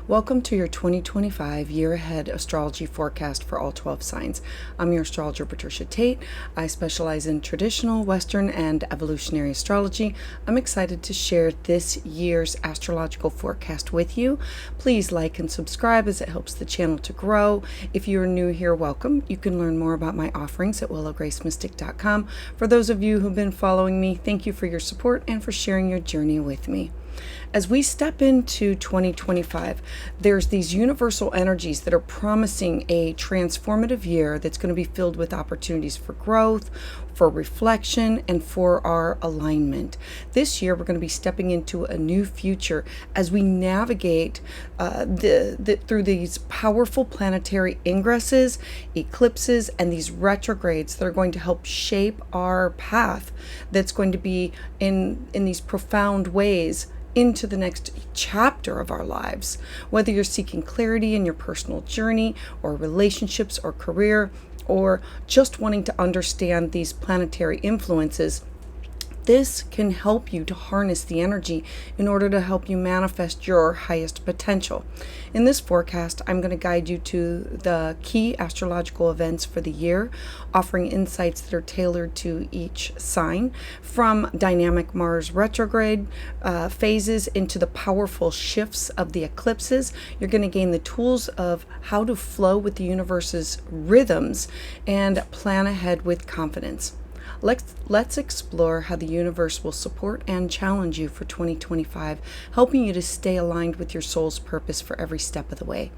Welcome to your 2025 Year Ahead Astrology Forecast for all 12 signs. I'm your astrologer, Patricia Tate. I specialize in traditional, Western, and evolutionary astrology. I'm excited to share this year's astrological forecast with you. Please like and subscribe as it helps the channel to grow. If you're new here, welcome. You can learn more about my offerings at willowgracemystic.com. For those of you who've been following me, thank you for your support and for sharing your journey with me. As we step into 2025, there's these universal energies that are promising a transformative year that's going to be filled with opportunities for growth, for reflection, and for our alignment. This year, we're going to be stepping into a new future as we navigate through these powerful planetary ingresses, eclipses, and these retrogrades that are going to help shape our path that's going to be in these profound ways into the next chapter of our lives. Whether you're seeking clarity in your personal journey or relationships or career, or just wanting to understand these planetary influences, this can help you to harness the energy in order to help you manifest your highest potential. In this forecast, I'm going to guide you to the key astrological events for the year, offering insights that are tailored to each sign, from dynamic Mars retrograde phases into the powerful shifts of the eclipses. You're going to gain the tools of how to flow with the universe's rhythms and plan ahead with confidence. Let's explore how the universe will support and challenge you for 2025, helping you to stay aligned with your soul's purpose for every step of the way.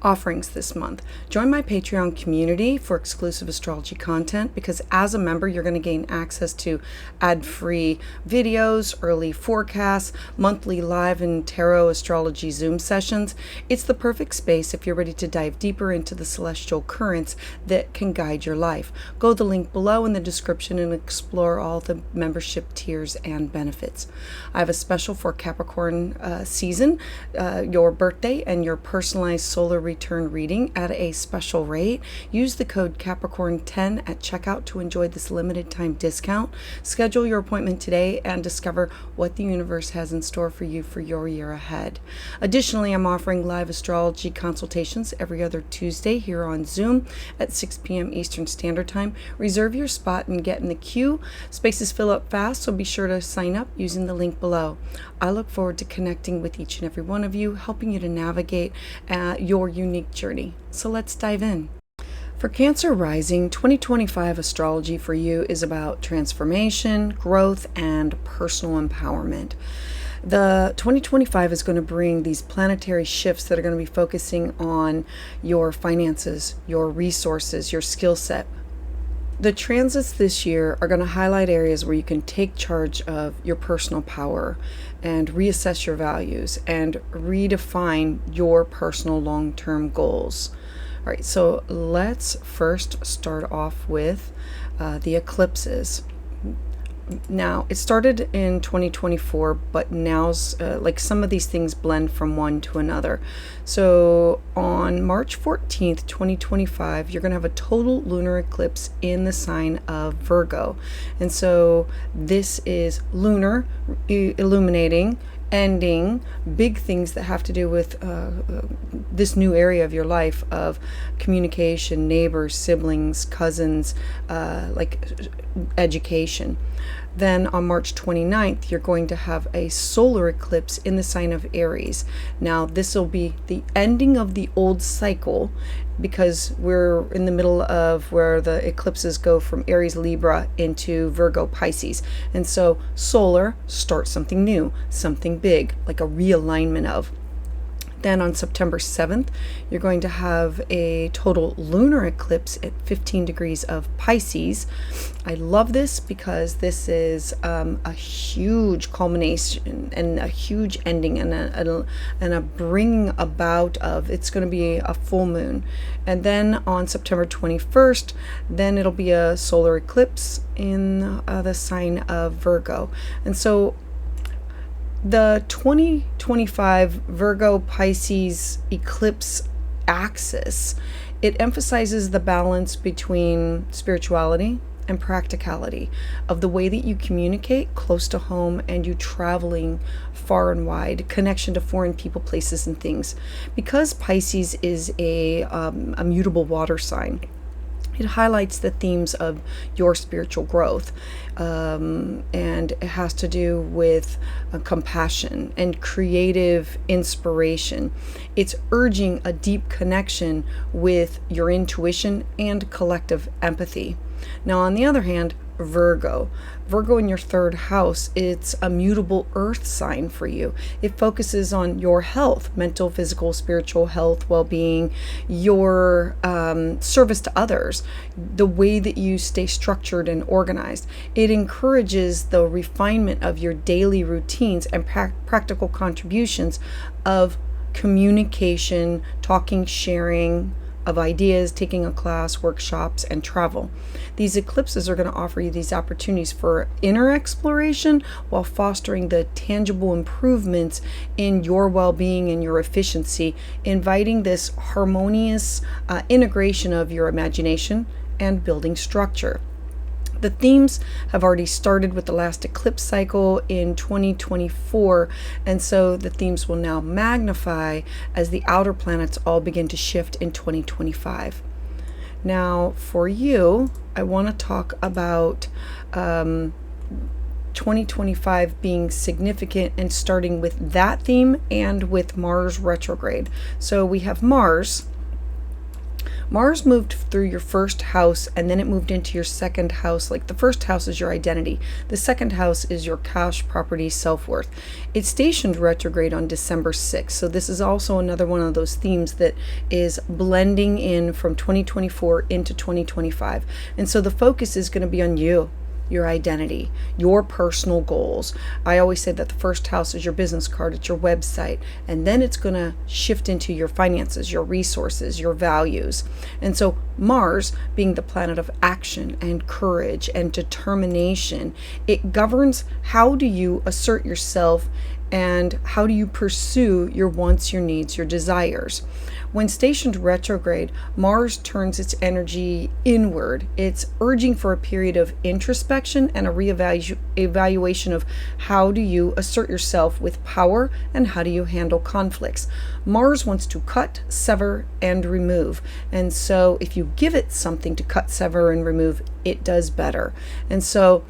Offerings this month. Join my Patreon community for exclusive astrology content, because as a member, you're going to gain access to ad-free videos, early forecasts, monthly live and tarot astrology Zoom sessions. It's the perfect space if you're ready to dive deeper into the celestial currents that can guide your life. Go to the link below in the description and explore all the membership tiers and benefits. I have a special for Capricorn season, your birthday and your personalized solar return reading at a special rate. Use the code Capricorn10 at checkout to enjoy this limited time discount. Schedule your appointment today and discover what the universe has in store for you for your year ahead. Additionally, I'm offering live astrology consultations every other Tuesday here on Zoom at 6 p.m. Eastern Standard Time. Reserve your spot and get in the queue. Spaces fill up fast, so be sure to sign up using the link below. I look forward to connecting with each and every one of you, helping you to navigate your unique journey. So let's dive in. For Cancer rising, 2025 astrology for you is about transformation, growth, and personal empowerment. The 2025 is going to bring these planetary shifts that are going to be focusing on your finances, your resources, your skill set. The transits this year are going to highlight areas where you can take charge of your personal power and reassess your values and redefine your personal long-term goals. All right, so let's first start off with the eclipses. Now, it started in 2024, but now's like some of these things blend from one to another. So on March 14th, 2025, you're going to have a total lunar eclipse in the sign of Virgo. And so this is lunar, illuminating, ending, big things that have to do with this new area of your life of communication, neighbors, siblings, cousins, like education. Then on March 29th, you're going to have a solar eclipse in the sign of Aries. Now, this will be the ending of the old cycle, because we're in the middle of where the eclipses go from Aries, Libra into Virgo, Pisces. And so solar starts something new, something big, like a realignment of. Then on September 7th, you're going to have a total lunar eclipse at 15 degrees of Pisces. I love this because this is a huge culmination and a huge ending and a bringing about of, it's going to be a full moon. And then on September 21st, then it'll be a solar eclipse in the sign of Virgo. And so the 2025 Virgo Pisces eclipse axis, it emphasizes the balance between spirituality, and practicality of the way that you communicate close to home and you traveling far and wide, connection to foreign people, places, and things. Because Pisces is a mutable water sign, it highlights the themes of your spiritual growth, and it has to do with compassion and creative inspiration. It's urging a deep connection with your intuition and collective empathy. Now, on the other hand, Virgo in your third house, it's a mutable earth sign for you. It focuses on your health, mental, physical, spiritual health, well-being, your service to others, the way that you stay structured and organized. It encourages the refinement of your daily routines and practical contributions of communication, talking, sharing of ideas, taking a class, workshops, and travel. These eclipses are going to offer you these opportunities for inner exploration while fostering the tangible improvements in your well-being and your efficiency, inviting this harmonious integration of your imagination and building structure. The themes have already started with the last eclipse cycle in 2024, and so the themes will now magnify as the outer planets all begin to shift in 2025. Now, for you, I want to talk about 2025 being significant and starting with that theme and with Mars retrograde. So we have Mars moved through your first house, and then it moved into your second house. Like, the first house is your identity. The second house is your cash, property, self-worth. It stationed retrograde on December 6th. So this is also another one of those themes that is blending in from 2024 into 2025. And so the focus is going to be on you, your identity, your personal goals. I always say that the first house is your business card, it's your website, and then it's going to shift into your finances, your resources, your values. And so Mars, being the planet of action and courage and determination, it governs how do you assert yourself and how do you pursue your wants, your needs, your desires. When stationed retrograde, Mars turns its energy inward. It's urging for a period of introspection and a reevaluation of how do you assert yourself with power and how do you handle conflicts. Mars wants to cut, sever, and remove. And so if you give it something to cut, sever, and remove, it does better. And so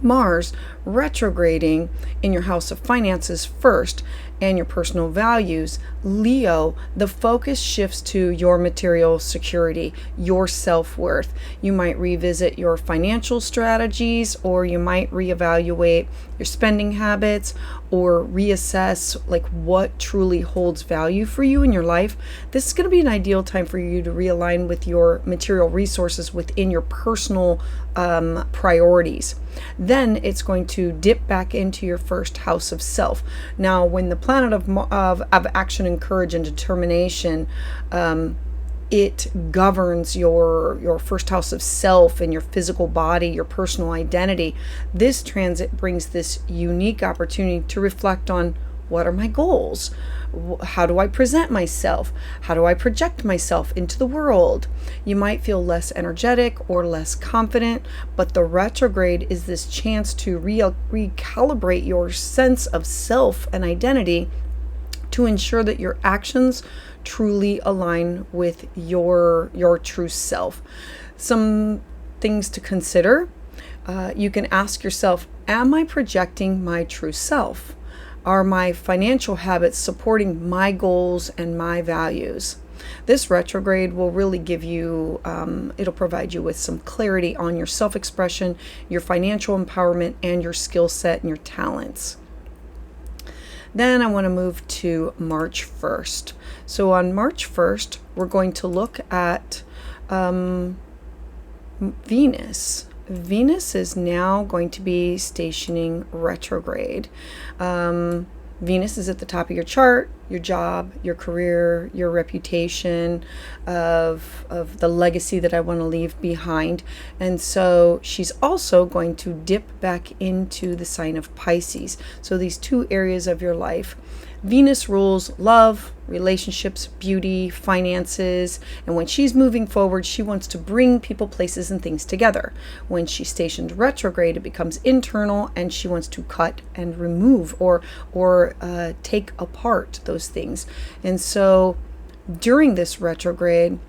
Mars retrograding in your house of finances first and your personal values, Leo, the focus shifts to your material security, your self-worth. You might revisit your financial strategies, or you might reevaluate your spending habits, or reassess like what truly holds value for you in your life. This is going to be an ideal time for you to realign with your material resources within your personal priorities. Then it's going to dip back into your first house of self. Now, when the planet of action and courage and determination, it governs your first house of self and your physical body, your personal identity. This transit brings this unique opportunity to reflect on, what are my goals? How do I present myself? How do I project myself into the world? You might feel less energetic or less confident, but the retrograde is this chance to recalibrate your sense of self and identity to ensure that your actions truly align with your true self. Some things to consider. You can ask yourself, am I projecting my true self? Are my financial habits supporting my goals and my values? This retrograde will really give you, it'll provide you with some clarity on your self-expression, your financial empowerment, and your skill set and your talents. Then I want to move to March 1st. So on March 1st, we're going to look at Venus. Venus is now going to be stationing retrograde. Venus is at the top of your chart. your job, your career, your reputation, of the legacy that I want to leave behind. And so she's also going to dip back into the sign of Pisces. So these two areas of your life. Venus rules love, relationships, beauty, finances, and when she's moving forward, she wants to bring people, places, and things together. When she's stationed retrograde, it becomes internal, and she wants to cut and remove or take apart those things. And so during this retrograde,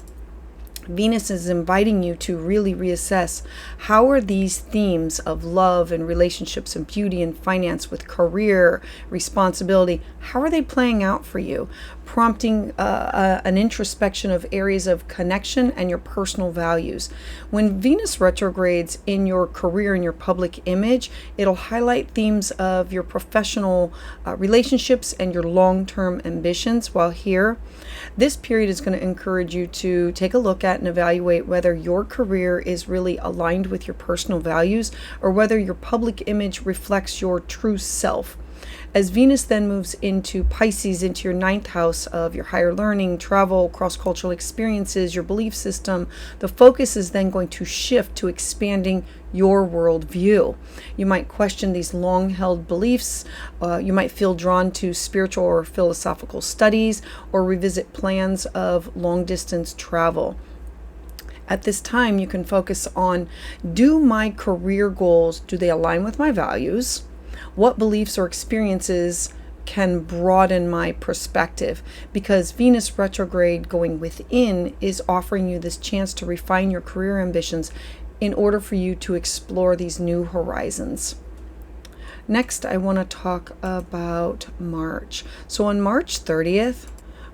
Venus is inviting you to really reassess, how are these themes of love and relationships and beauty and finance with career, responsibility, how are they playing out for you? Prompting an introspection of areas of connection and your personal values. When Venus retrogrades in your career and your public image, it'll highlight themes of your professional relationships and your long-term ambitions. While here, this period is going to encourage you to take a look at and evaluate whether your career is really aligned with your personal values or whether your public image reflects your true self. As Venus then moves into Pisces, into your 9th house of your higher learning, travel, cross-cultural experiences, your belief system, the focus is then going to shift to expanding your worldview. You might question these long-held beliefs. You might feel drawn to spiritual or philosophical studies or revisit plans of long-distance travel. At this time, you can focus on, do my career goals, do they align with my values? What beliefs or experiences can broaden my perspective? Because Venus retrograde going within is offering you this chance to refine your career ambitions in order for you to explore these new horizons. Next, I want to talk about March. So on March 30th,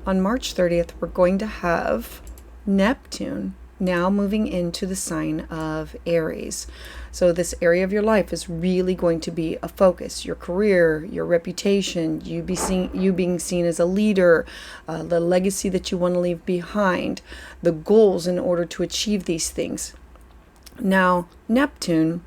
we're going to have Neptune now moving into the sign of Aries. So this area of your life is really going to be a focus. Your career, your reputation, you being seen as a leader, the legacy that you want to leave behind, the goals in order to achieve these things. Now, Neptune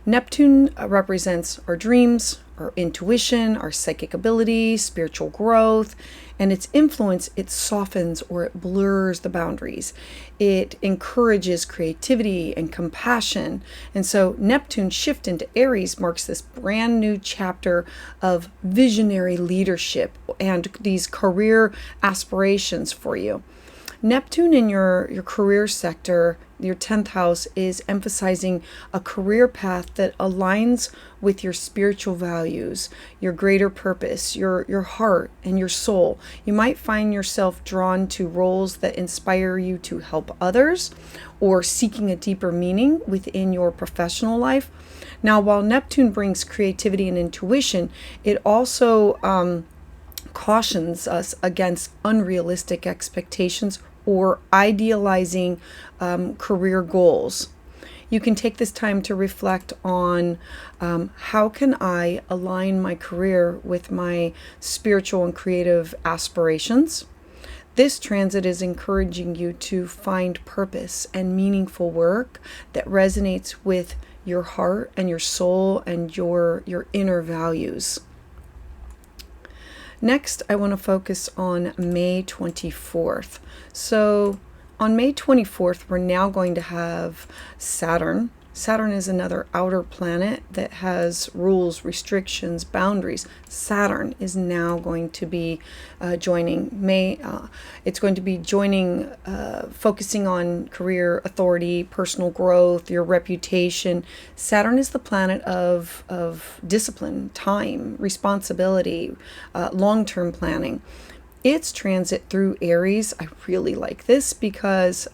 represents our dreams, our intuition, our psychic ability, spiritual growth, and its influence, it softens or it blurs the boundaries. It encourages creativity and compassion. And so Neptune shift into Aries marks this brand new chapter of visionary leadership and these career aspirations for you. Neptune in your career sector, your 10th house, is emphasizing a career path that aligns with your spiritual values, your greater purpose, your heart, and your soul. You might find yourself drawn to roles that inspire you to help others or seeking a deeper meaning within your professional life. Now, while Neptune brings creativity and intuition, it also cautions us against unrealistic expectations or idealizing career goals. You can take this time to reflect on how can I align my career with my spiritual and creative aspirations. This transit is encouraging you to find purpose and meaningful work that resonates with your heart and your soul and your inner values. Next, I want to focus on May 24th. So on May 24th, we're now going to have Saturn. Saturn is another outer planet that has rules, restrictions, boundaries. Saturn is now going to be joining it's going to be joining, focusing on career, authority, personal growth, your reputation. Saturn is the planet of discipline, time, responsibility, long-term planning. Its transit through Aries, I really like this because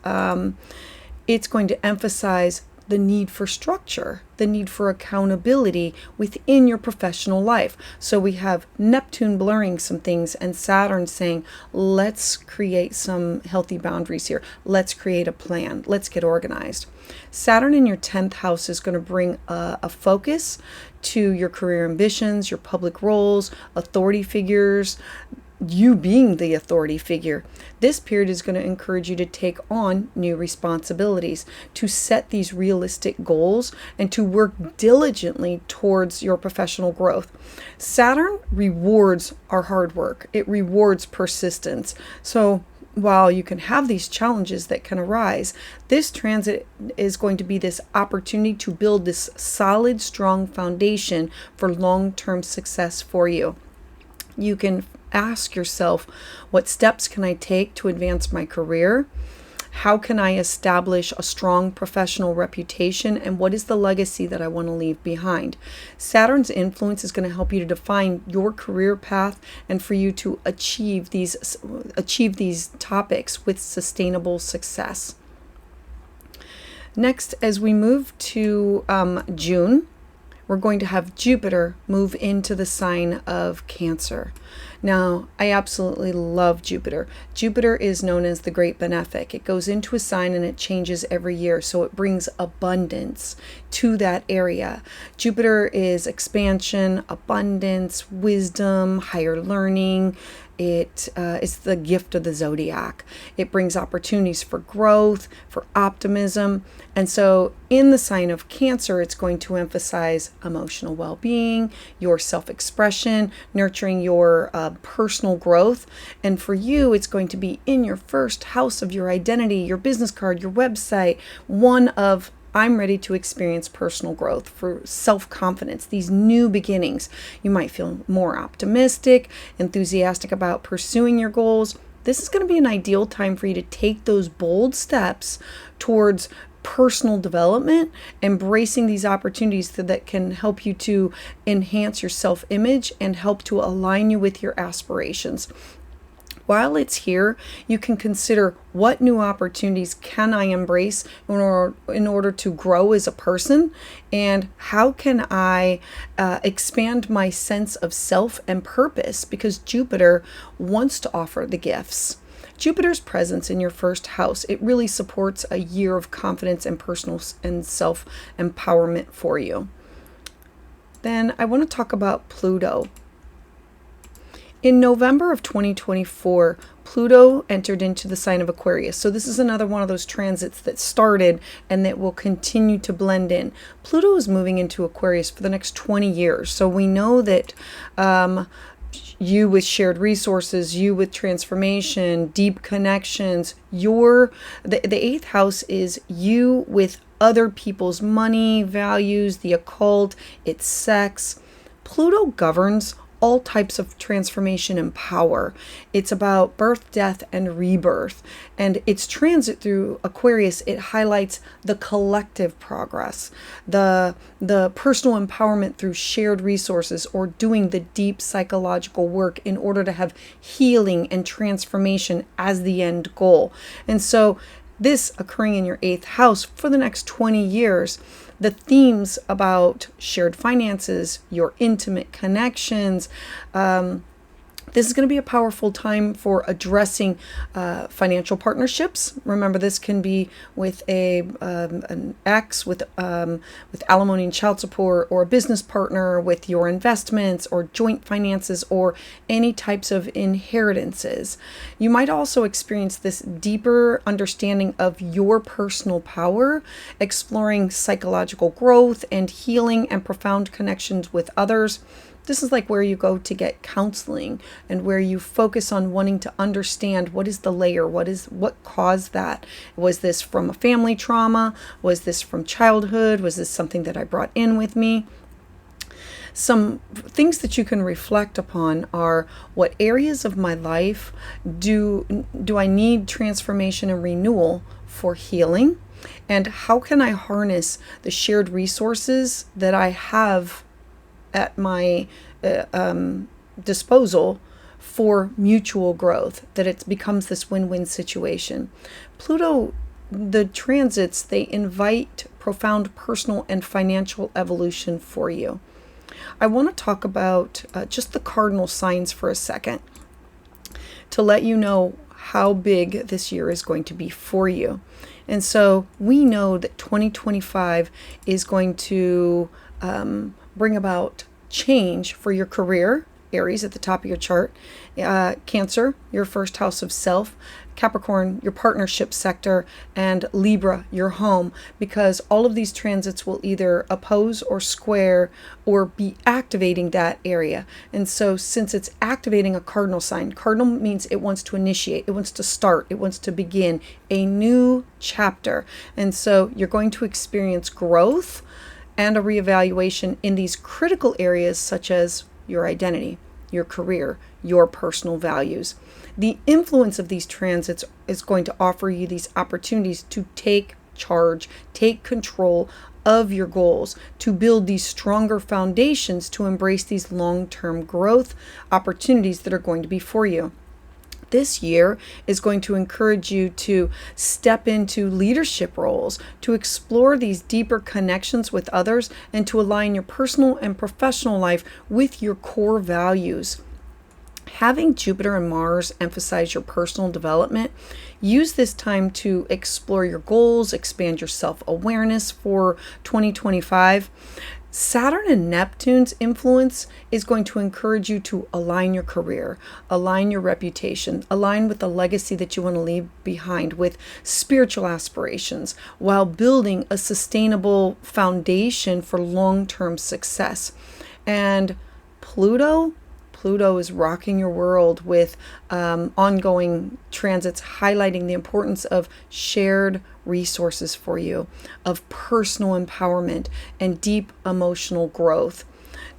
it's going to emphasize the need for structure, the need for accountability within your professional life. So we have Neptune blurring some things and Saturn saying, let's create some healthy boundaries here. Let's create a plan. Let's get organized. Saturn in your 10th house is going to bring a focus to your career ambitions, your public roles, authority figures. you being the authority figure. This period is going to encourage you to take on new responsibilities, to set these realistic goals, and to work diligently towards your professional growth. Saturn rewards our hard work. It rewards persistence. So while you can have these challenges that can arise, this transit is going to be this opportunity to build this solid, strong foundation for long-term success for you. You can ask yourself, what steps can I take to advance my career? How can I establish a strong professional reputation? And what is the legacy that I want to leave behind? Saturn's influence is going to help you to define your career path and for you to achieve these topics with sustainable success. Next, as we move to June, we're going to have Jupiter move into the sign of Cancer. Now, I absolutely love Jupiter. Jupiter is known as the Great Benefic. It goes into a sign and it changes every year, so it brings abundance to that area. Jupiter is expansion, abundance, wisdom, higher learning. It is the gift of the zodiac. It brings opportunities for growth, for optimism. And so in the sign of Cancer, it's going to emphasize emotional well-being, your self-expression, nurturing your personal growth. And for you, it's going to be in your first house of your identity, your business card, your website, one of I'm ready to experience personal growth, for self-confidence, these new beginnings. You might feel more optimistic, enthusiastic about pursuing your goals. This is going to be an ideal time for you to take those bold steps towards personal development, embracing these opportunities that can help you to enhance your self-image and help to align you with your aspirations. While it's here, you can consider what new opportunities can I embrace in order to grow as a person, and how can I expand my sense of self and purpose, because Jupiter wants to offer the gifts. Jupiter's presence in your first house, it really supports a year of confidence and personal and self-empowerment for you. Then I want to talk about Pluto. In November of 2024, Pluto entered into the sign of Aquarius. So this is another one of those transits that started and that will continue to blend in. Pluto is moving into Aquarius for the next 20 years. So we know that you with shared resources, you with transformation, deep connections, the eighth house is you with other people's money, values, the occult, it's sex. Pluto governs all types of transformation and power. It's about birth, death, and rebirth. And its transit through Aquarius, it highlights the collective progress, the personal empowerment through shared resources, or doing the deep psychological work in order to have healing and transformation as the end goal. And so this occurring in your eighth house for the next 20 years, the themes about shared finances, your intimate connections, this is going to be a powerful time for addressing financial partnerships. Remember, this can be with an ex, with alimony and child support, or a business partner, with your investments or joint finances, or any types of inheritances. You might also experience this deeper understanding of your personal power, exploring psychological growth and healing and profound connections with others. This is like where you go to get counseling, and where you focus on wanting to understand what is the layer, what caused that. Was this from a family trauma? Was this from childhood? Was this something that I brought in with me? Some things that you can reflect upon are, what areas of my life do I need transformation and renewal for healing? And how can I harness the shared resources that I have at my disposal for mutual growth, that it becomes this win-win situation. Pluto, the transits, they invite profound personal and financial evolution for you. I want to talk about just the cardinal signs for a second, to let you know how big this year is going to be for you. And so we know that 2025 is going to bring about change for your career Aries at the top of your chart, Cancer, your first house of self, Capricorn, your partnership sector, and Libra, your home, because all of these transits will either oppose or square or be activating that area. And so since it's activating a cardinal sign, cardinal means it wants to initiate, it wants to start, it wants to begin a new chapter. And so you're going to experience growth and a reevaluation in these critical areas such as your identity, your career, your personal values. The influence of these transits is going to offer you these opportunities to take charge, take control of your goals, to build these stronger foundations to embrace these long-term growth opportunities that are going to be for you. This year is going to encourage you to step into leadership roles, to explore these deeper connections with others, and to align your personal and professional life with your core values. Having Jupiter and Mars emphasize your personal development, use this time to explore your goals, expand your self-awareness for 2025. Saturn and Neptune's influence is going to encourage you to align your career, align your reputation, align with the legacy that you want to leave behind, with spiritual aspirations, while building a sustainable foundation for long-term success. And Pluto is rocking your world with ongoing transits highlighting the importance of shared resources for you, of personal empowerment and deep emotional growth.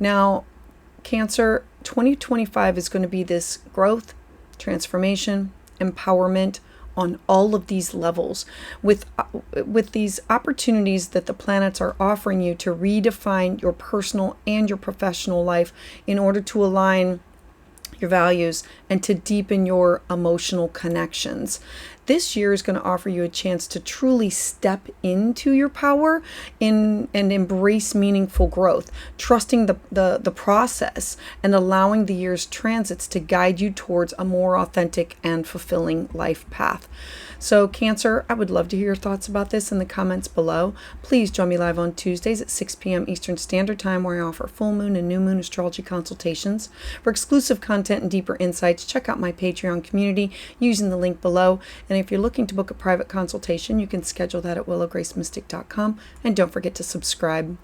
Now, Cancer, 2025 is going to be this growth, transformation, empowerment on all of these levels, with these opportunities that the planets are offering you to redefine your personal and your professional life in order to align your values and to deepen your emotional connections. This year is going to offer you a chance to truly step into your power and embrace meaningful growth, trusting the process and allowing the year's transits to guide you towards a more authentic and fulfilling life path. So Cancer, I would love to hear your thoughts about this in the comments below. Please join me live on Tuesdays at 6 p.m. Eastern Standard Time, where I offer full moon and new moon astrology consultations. For exclusive content and deeper insights, check out my Patreon community using the link below. And if you're looking to book a private consultation, you can schedule that at willowgracemystic.com. And don't forget to subscribe.